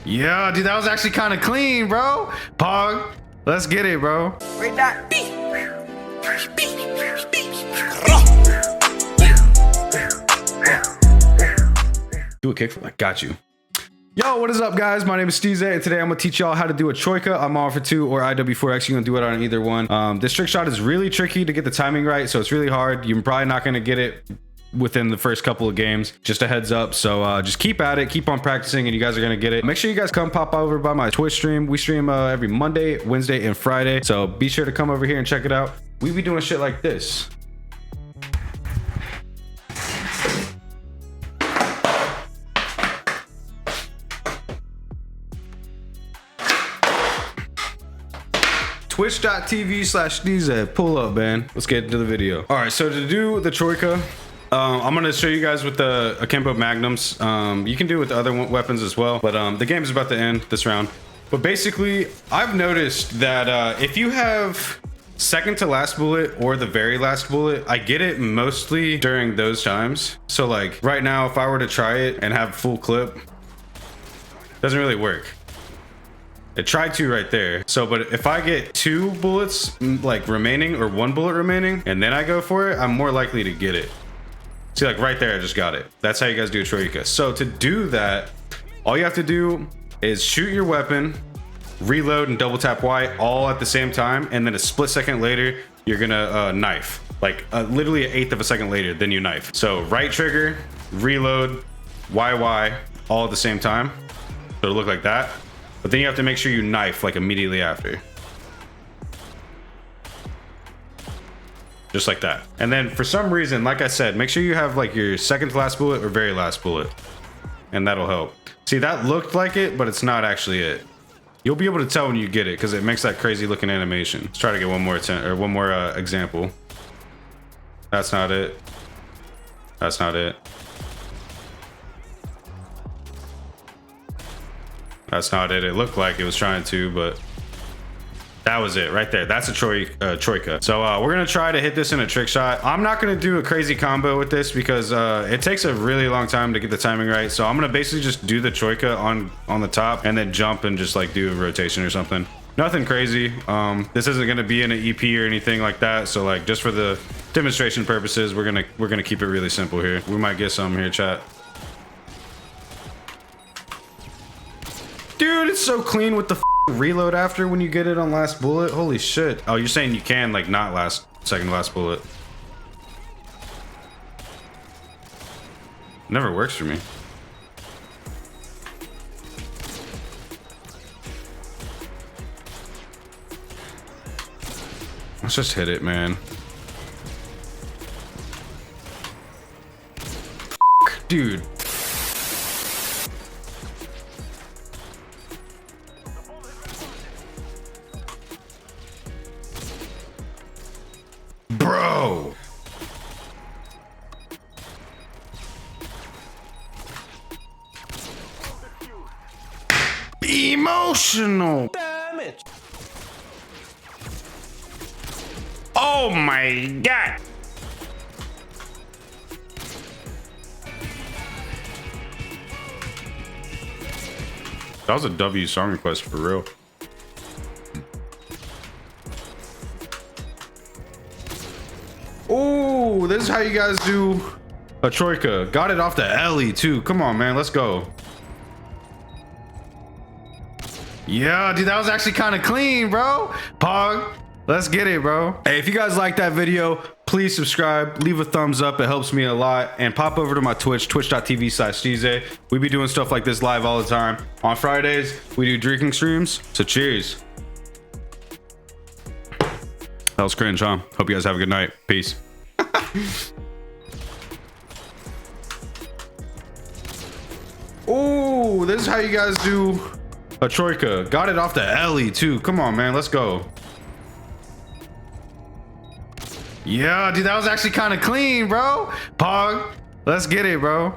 Yeah, dude, that was actually kind of clean, bro. Pog, let's get it, bro. Right that. Do a kickflip. I got you. Yo, what is up, guys? My name is Steve, and today I'm gonna teach y'all how to do a Troika on MW2 or IW4X. You can do it on either one. This trick shot is really tricky to get the timing right, so it's really hard. You're probably not gonna get it within the first couple of games. Just a heads up. So just keep at it, keep on practicing, and you guys are gonna get it. Make sure you guys come pop over by my Twitch stream. We stream every Monday, Wednesday, and Friday. So be sure to come over here and check it out. We be doing shit like this. Twitch.tv/DZ. Pull up, man. Let's get into the video. All right, so to do the Troika, I'm gonna show you guys with the akimbo magnums. You can do it with other weapons as well, but the game is about to end this round. But basically, I've noticed that if you have second to last bullet or the very last bullet, I get it mostly during those times. So like right now, if I were to try it and have full clip, doesn't really work. It tried to right there. So, but if I get 2 bullets like remaining or 1 bullet remaining, and then I go for it, I'm more likely to get it. See, like right there, I just got it. That's how you guys do a Troika. So to do that, all you have to do is shoot your weapon, reload and double tap Y all at the same time. And then a split second later, you're gonna knife. Like literally 1/8 of a second later, then you knife. So right trigger, reload, YY all at the same time. So it'll look like that. But then you have to make sure you knife like immediately after. Just like that. And then for some reason, like I said, make sure you have like your second to last bullet or very last bullet. And that'll help. See, that looked like it, but it's not actually it. You'll be able to tell when you get it because it makes that crazy looking animation. Let's try to get one more example. That's not it. That's not it. That's not it. It looked like it was trying to, but that was it right there. That's a Troika. So we're gonna try to hit this in a trick shot. I'm not gonna do a crazy combo with this because it takes a really long time to get the timing right. So I'm gonna basically just do the Troika on the top and then jump and just like do a rotation or something. Nothing crazy. This isn't gonna be in an EP or anything like that. So like just for the demonstration purposes, we're gonna keep it really simple here. We might get some here, chat. Dude, it's so clean with the reload after when you get it on last bullet. Holy shit. Oh, you're saying you can like not second to last bullet. Never works for me. Let's just hit it, man. Dude. Bro. Emotional damage. Oh my god. That was a W song request for real. Oh, this is how you guys do a Troika. Got it off the Ellie too. Come on, man. Let's go. Yeah, dude, that was actually kind of clean, bro. Pog, let's get it, bro. Hey, if you guys like that video, please subscribe, leave a thumbs up. It helps me a lot. And pop over to my Twitch, twitch.tv/DZ. We be doing stuff like this live all the time. On Fridays, we do drinking streams. So cheers. That was cringe, huh? Hope you guys have a good night. Peace. Oh, this is how you guys do a Troika. Got it off the Ellie too. Come on, man. Let's go. Yeah, dude, that was actually kind of clean, bro. Pog, let's get it, bro.